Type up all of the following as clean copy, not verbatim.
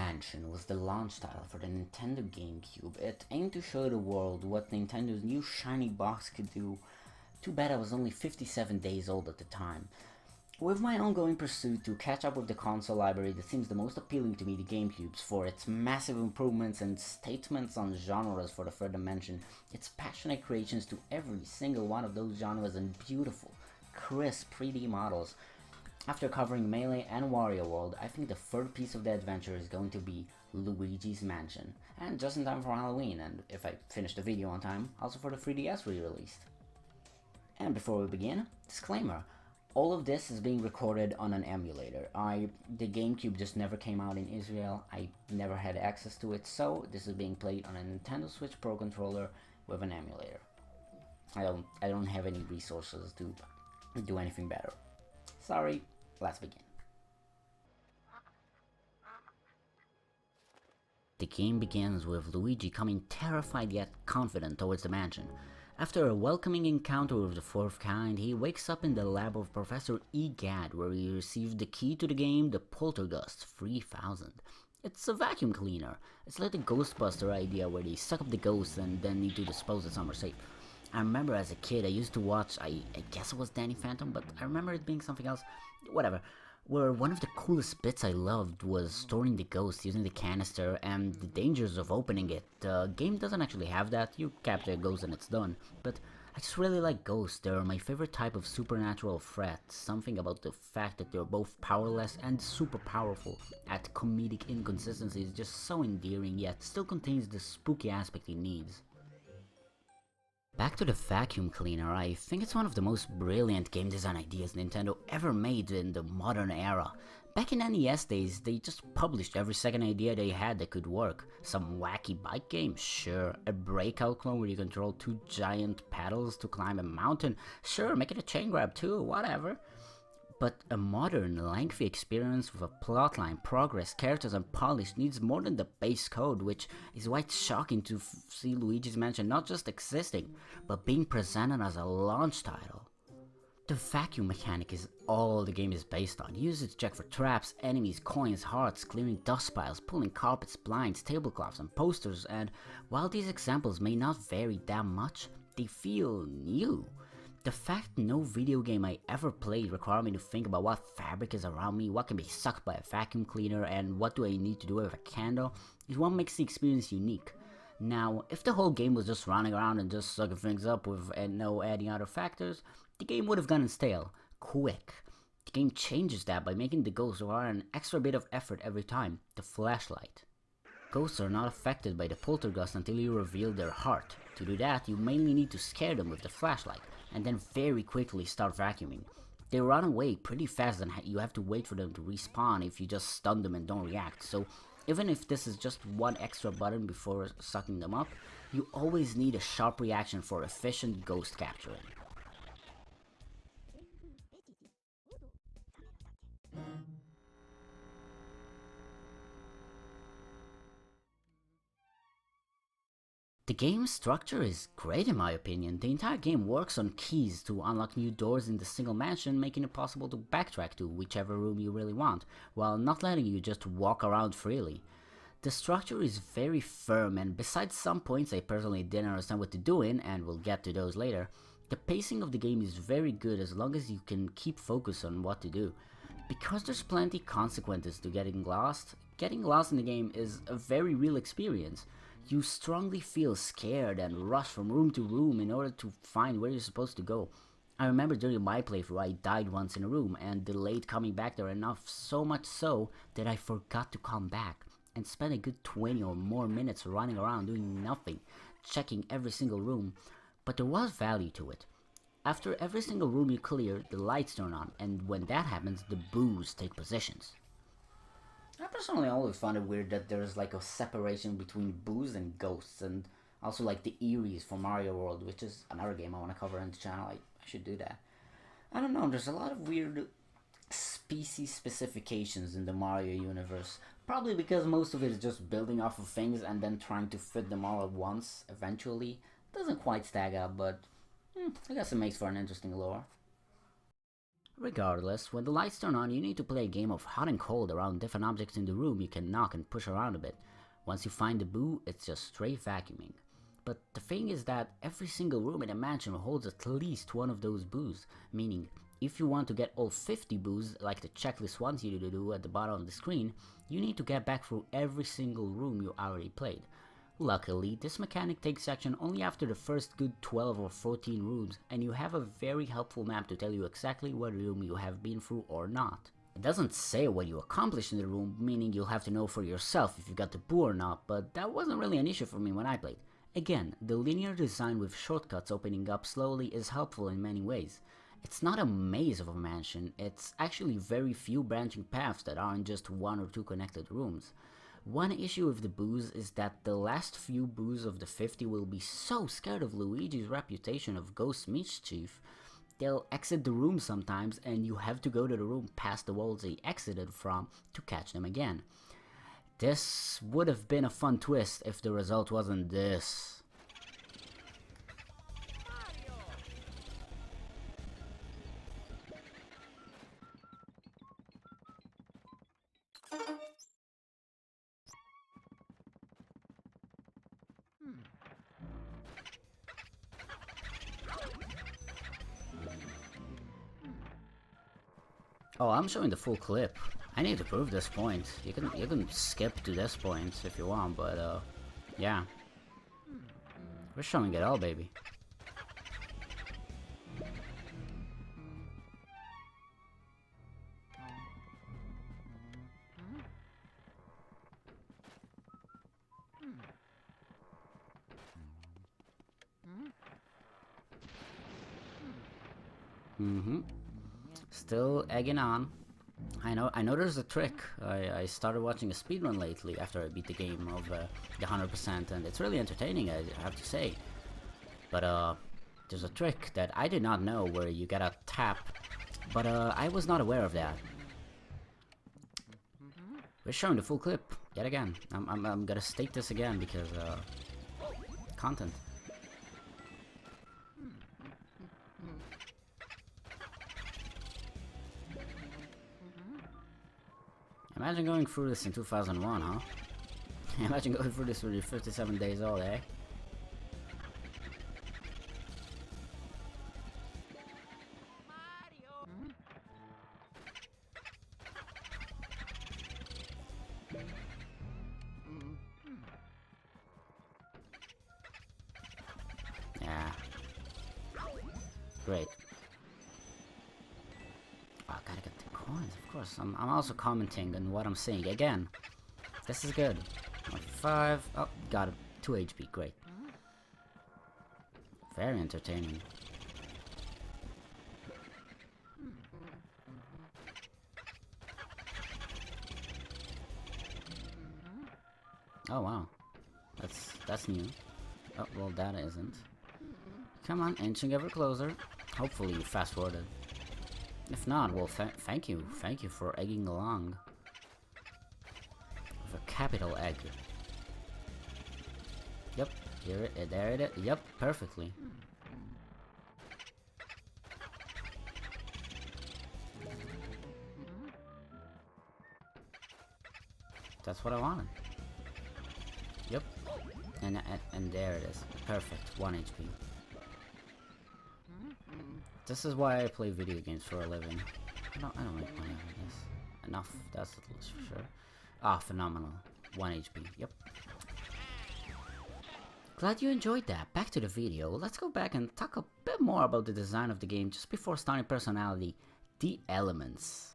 Mansion was the launch title for the Nintendo GameCube. It aimed to show the world what Nintendo's new shiny box could do. Too bad I was only 57 days old at the time. With my ongoing pursuit to catch up with the console library that seems the most appealing to me, the GameCube's, for its massive improvements and statements on genres for the third dimension, its passionate creations to every single one of those genres and beautiful, crisp 3D models. After covering Melee and Wario World, I think the third piece of the adventure is going to be Luigi's Mansion, and just in time for Halloween, and if I finish the video on time, also for the 3DS re-released. And before we begin, disclaimer, all of this is being recorded on an emulator. The GameCube just never came out in Israel, I never had access to it, so this is being played on a Nintendo Switch Pro controller with an emulator. I don't have any resources to do anything better. Sorry. Let's begin. The game begins with Luigi coming terrified yet confident towards the mansion. After a welcoming encounter with the fourth kind, he wakes up in the lab of Professor Egad, where he received the key to the game, the Poltergust 3000. It's a vacuum cleaner. It's like the Ghostbuster idea where they suck up the ghosts and then need to dispose of some or safe. I remember as a kid I used to watch, I guess it was Danny Phantom, but I remember it being something else, whatever, where one of the coolest bits I loved was storing the ghost using the canister and the dangers of opening it. The game doesn't actually have that, you capture a ghost and it's done, but I just really like ghosts. They're my favorite type of supernatural threat, something about the fact that they're both powerless and super powerful at comedic inconsistency is just so endearing, yet still contains the spooky aspect it needs. Back to the vacuum cleaner, I think it's one of the most brilliant game design ideas Nintendo ever made in the modern era. Back in NES days, they just published every second idea they had that could work. Some wacky bike game? Sure. A Breakout clone where you control two giant paddles to climb a mountain? Sure, make it a chain grab too, whatever. But a modern, lengthy experience with a plotline, progress, characters and polish needs more than the base code, which is why it's shocking to see Luigi's Mansion not just existing, but being presented as a launch title. The vacuum mechanic is all the game is based on. You use it to check for traps, enemies, coins, hearts, clearing dust piles, pulling carpets, blinds, tablecloths and posters, and while these examples may not vary that much, they feel new. The fact no video game I ever played required me to think about what fabric is around me, what can be sucked by a vacuum cleaner, and what do I need to do with a candle is what makes the experience unique. Now, if the whole game was just running around and just sucking things up with and no adding other factors, the game would have gone stale, quick. The game changes that by making the ghosts require an extra bit of effort every time, the flashlight. Ghosts are not affected by the poltergust until you reveal their heart. To do that, you mainly need to scare them with the flashlight, and then very quickly start vacuuming. They run away pretty fast and you have to wait for them to respawn if you just stun them and don't react, so even if this is just one extra button before sucking them up, you always need a sharp reaction for efficient ghost capturing. The game's structure is great in my opinion. The entire game works on keys to unlock new doors in the single mansion, making it possible to backtrack to whichever room you really want, while not letting you just walk around freely. The structure is very firm, and besides some points I personally didn't understand what to do in, and we'll get to those later, the pacing of the game is very good as long as you can keep focus on what to do. Because there's plenty consequences to getting lost in the game is a very real experience. You strongly feel scared and rush from room to room in order to find where you're supposed to go. I remember during my playthrough I died once in a room and delayed coming back there enough, so much so that I forgot to come back and spent a good 20 or more minutes running around doing nothing, checking every single room, but there was value to it. After every single room you clear, the lights turn on, and when that happens, the Boogs take positions. I personally always found it weird that there's like a separation between Boogs and ghosts, and also like the Eries from Mario World, which is another game I want to cover on the channel. I should do that. I don't know, there's a lot of weird species specifications in the Mario universe. Probably because most of it is just building off of things and then trying to fit them all at once eventually. Doesn't quite stack up, but I guess it makes for an interesting lore. Regardless, when the lights turn on, you need to play a game of hot and cold around different objects in the room you can knock and push around a bit. Once you find the boo, it's just straight vacuuming. But the thing is that every single room in a mansion holds at least one of those boos, meaning if you want to get all 50 boos, like the checklist wants you to do at the bottom of the screen, you need to get back through every single room you already played. Luckily, this mechanic takes action only after the first good 12 or 14 rooms, and you have a very helpful map to tell you exactly what room you have been through or not. It doesn't say what you accomplished in the room, meaning you'll have to know for yourself if you got the boo or not, but that wasn't really an issue for me when I played. Again, the linear design with shortcuts opening up slowly is helpful in many ways. It's not a maze of a mansion, it's actually very few branching paths that aren't just one or two connected rooms. One issue with the boos is that the last few boos of the 50 will be so scared of Luigi's reputation of ghost mischief, they'll exit the room sometimes and you have to go to the room past the walls they exited from to catch them again. This would have been a fun twist if the result wasn't this. Oh, I'm showing the full clip. I need to prove this point. You can skip to this point if you want, but yeah. We're showing it all, baby. Still egging on. I know there's a trick. I started watching a speedrun lately after I beat the game of the 100%, and it's really entertaining, I have to say. But there's a trick that I did not know where you gotta tap, but I was not aware of that. We're showing the full clip yet again. I'm gonna state this again because content. Imagine going through this in 2001, huh? Imagine going through this when you're 57 days old, eh? Yeah. Great. Oh, I gotta get the coins, of course. I'm also commenting on what I'm seeing. Again, this is good. 5. Oh, got it. 2 HP. Great. Very entertaining. Oh wow, that's new. Oh well, that isn't. Come on, inching ever closer. Hopefully you fast forwarded. If not, well, thank you for egging along. With a capital egg. Yep, there it is. Yep, perfectly. That's what I wanted. Yep, and there it is. Perfect, 1 HP. This is why I play video games for a living. I don't make money on this. Enough, that's at least for sure. Ah, phenomenal. 1 HP, yep. Glad you enjoyed that. Back to the video. Let's go back and talk a bit more about the design of the game just before starting personality. The elements.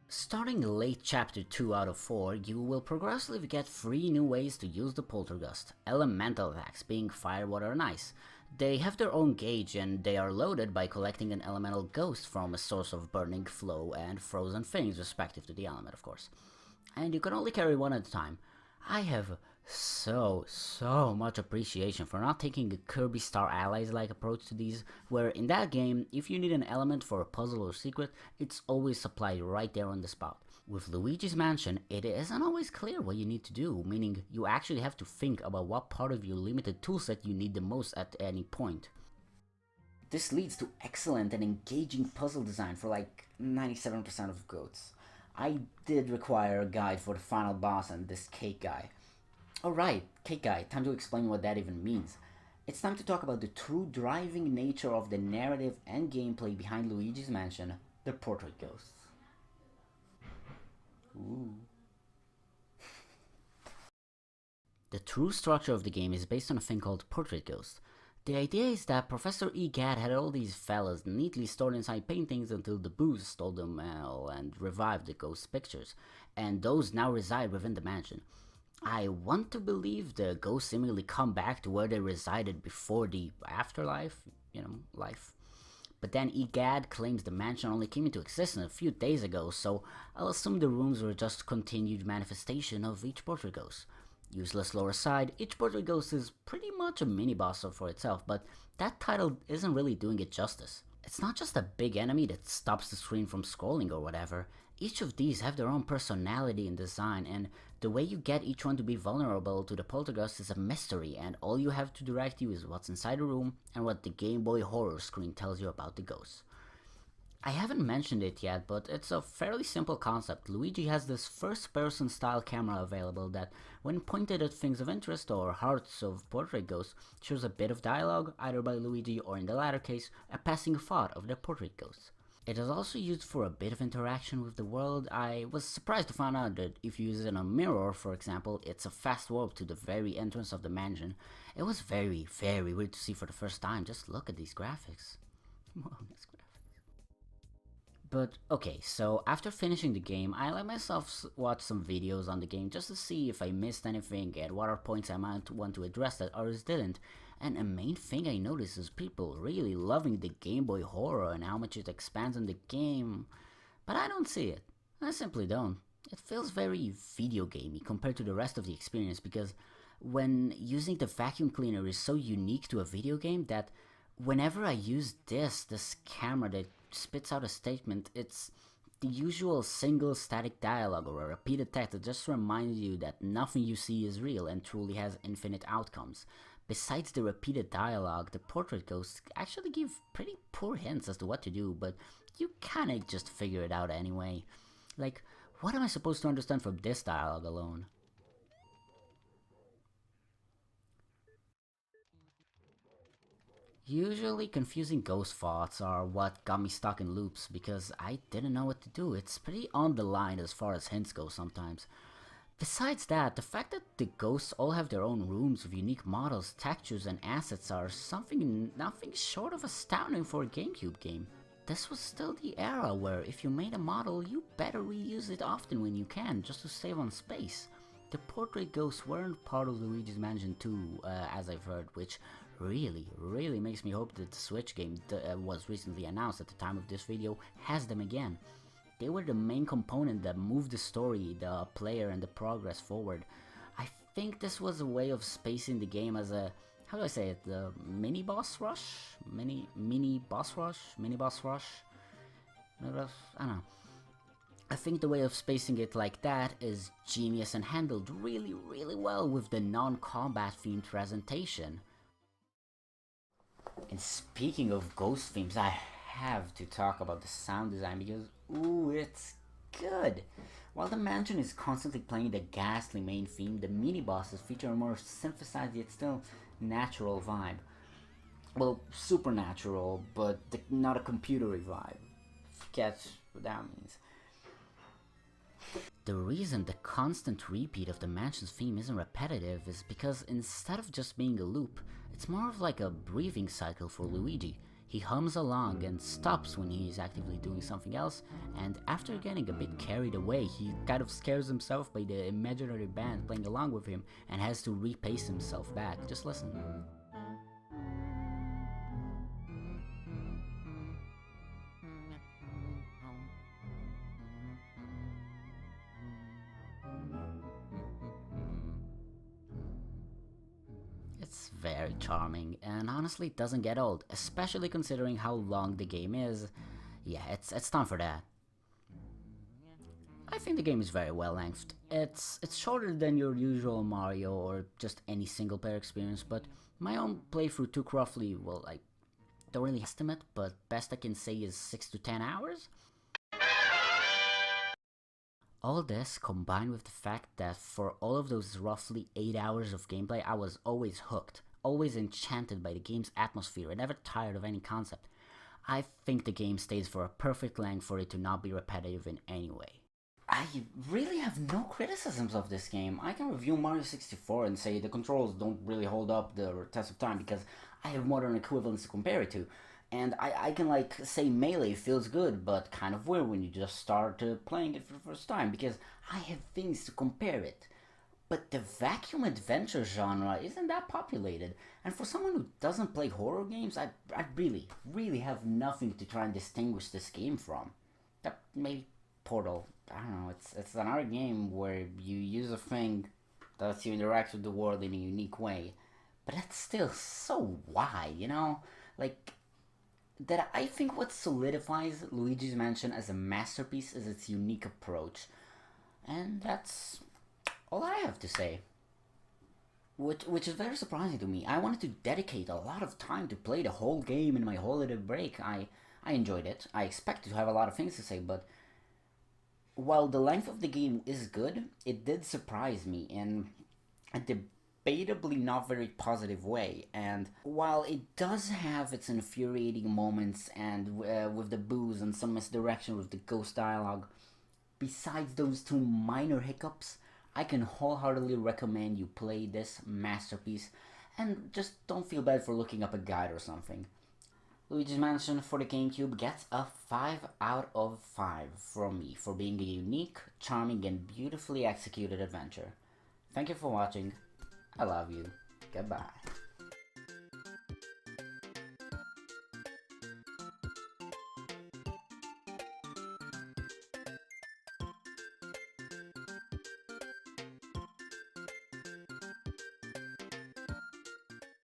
Starting late chapter 2 out of 4, you will progressively get 3 new ways to use the poltergust. Elemental attacks, being fire, water, and ice. They have their own gauge and they are loaded by collecting an elemental ghost from a source of burning, flow, and frozen things respective to the element, of course. And you can only carry one at a time. I have so much appreciation for not taking a Kirby Star Allies-like approach to these, where in that game, if you need an element for a puzzle or secret, it's always supplied right there on the spot. With Luigi's Mansion, it isn't always clear what you need to do, meaning you actually have to think about what part of your limited toolset you need the most at any point. This leads to excellent and engaging puzzle design for like 97% of goats. I did require a guide for the final boss and this cake guy. Alright, cake guy, time to explain what that even means. It's time to talk about the true driving nature of the narrative and gameplay behind Luigi's Mansion, the Portrait Ghosts. Ooh. The true structure of the game is based on a thing called Portrait Ghost. The idea is that Professor Egad had all these fellas neatly stored inside paintings until the Boogs stole them and revived the ghost pictures, and those now reside within the mansion. I want to believe the ghosts seemingly come back to where they resided before the afterlife, life. But then Egad claims the mansion only came into existence a few days ago, so I'll assume the rooms were just continued manifestation of each portrait ghost. Useless lore aside, each portrait ghost is pretty much a mini-boss for itself, but that title isn't really doing it justice. It's not just a big enemy that stops the screen from scrolling or whatever. Each of these have their own personality and design, and the way you get each one to be vulnerable to the poltergeist is a mystery, and all you have to direct you is what's inside the room and what the Game Boy horror screen tells you about the ghosts. I haven't mentioned it yet, but it's a fairly simple concept. Luigi has this first-person style camera available that, when pointed at things of interest or hearts of portrait ghosts, shows a bit of dialogue, either by Luigi or, in the latter case, a passing thought of the portrait ghosts. It is also used for a bit of interaction with the world. I was surprised to find out that if you use it on a mirror, for example, it's a fast warp to the very entrance of the mansion. It was very, very weird to see for the first time. Just look at these graphics. Whoa, these graphics. But okay, so after finishing the game, I let myself watch some videos on the game just to see if I missed anything and what are points I might want to address that others didn't. And a main thing I noticed is people really loving the Game Boy horror and how much it expands on the game. But I don't see it. I simply don't. It feels very video gamey compared to the rest of the experience, because when using the vacuum cleaner is so unique to a video game that whenever I use this camera that spits out a statement, it's the usual single static dialogue or a repeated text that just reminds you that nothing you see is real and truly has infinite outcomes. Besides the repeated dialogue, the portrait ghosts actually give pretty poor hints as to what to do, but you kinda just figure it out anyway. Like, what am I supposed to understand from this dialogue alone? Usually confusing ghost thoughts are what got me stuck in loops because I didn't know what to do. It's pretty on the line as far as hints go sometimes. Besides that, the fact that the ghosts all have their own rooms with unique models, textures, and assets are nothing short of astounding for a GameCube game. This was still the era where if you made a model, you better reuse it often when you can, just to save on space. The portrait ghosts weren't part of Luigi's Mansion 2, as I've heard, which really makes me hope that the Switch game was recently announced at the time of this video has them again. They were the main component that moved the story, the player, and the progress forward. I think this was a way of spacing the game as a, how do I say it, the mini boss rush? Mini boss rush? I don't know. I think the way of spacing it like that is genius and handled really well with the non-combat themed presentation. And speaking of ghost themes, I have to talk about the sound design because, ooh, it's good. While the mansion is constantly playing the ghastly main theme, the mini-bosses feature a more synthesized yet still natural vibe. Well, supernatural, but not a computery vibe. Forget what that means. The reason the constant repeat of the mansion's theme isn't repetitive is because instead of just being a loop, it's more of like a breathing cycle for Luigi. He hums along and stops when he is actively doing something else, and after getting a bit carried away, he kind of scares himself by the imaginary band playing along with him and has to repace himself back. Just listen. It's very charming, and honestly it doesn't get old, especially considering how long the game is. Yeah, it's time for that. I think the game is very well lengthed. It's shorter than your usual Mario or just any single player experience, but my own playthrough took roughly, well, like don't really estimate, but best I can say is 6 to 10 hours. All this combined with the fact that for all of those roughly 8 hours of gameplay, I was always hooked, always enchanted by the game's atmosphere and never tired of any concept. I think the game stays for a perfect length for it to not be repetitive in any way. I really have no criticisms of this game. I can review Mario 64 and say the controls don't really hold up the test of time because I have modern equivalents to compare it to. And I can like say Melee feels good, but kind of weird when you just start playing it for the first time because I have things to compare it. But the vacuum adventure genre isn't that populated, and for someone who doesn't play horror games, I really have nothing to try and distinguish this game from. That maybe Portal, I don't know, it's another game where you use a thing that lets you interact with the world in a unique way, but that's still so wide, you know? Like, that I think what solidifies Luigi's Mansion as a masterpiece is its unique approach, and that's all I have to say. Which is very surprising to me. I wanted to dedicate a lot of time to play the whole game in my holiday break. I enjoyed it. I expected to have a lot of things to say, but while the length of the game is good, it did surprise me in a debatably not very positive way. And while it does have its infuriating moments and with the booze and some misdirection with the ghost dialogue, besides those two minor hiccups, I can wholeheartedly recommend you play this masterpiece and just don't feel bad for looking up a guide or something. Luigi's Mansion for the GameCube gets a 5 out of 5 from me for being a unique, charming, and beautifully executed adventure. Thank you for watching. I love you. Goodbye.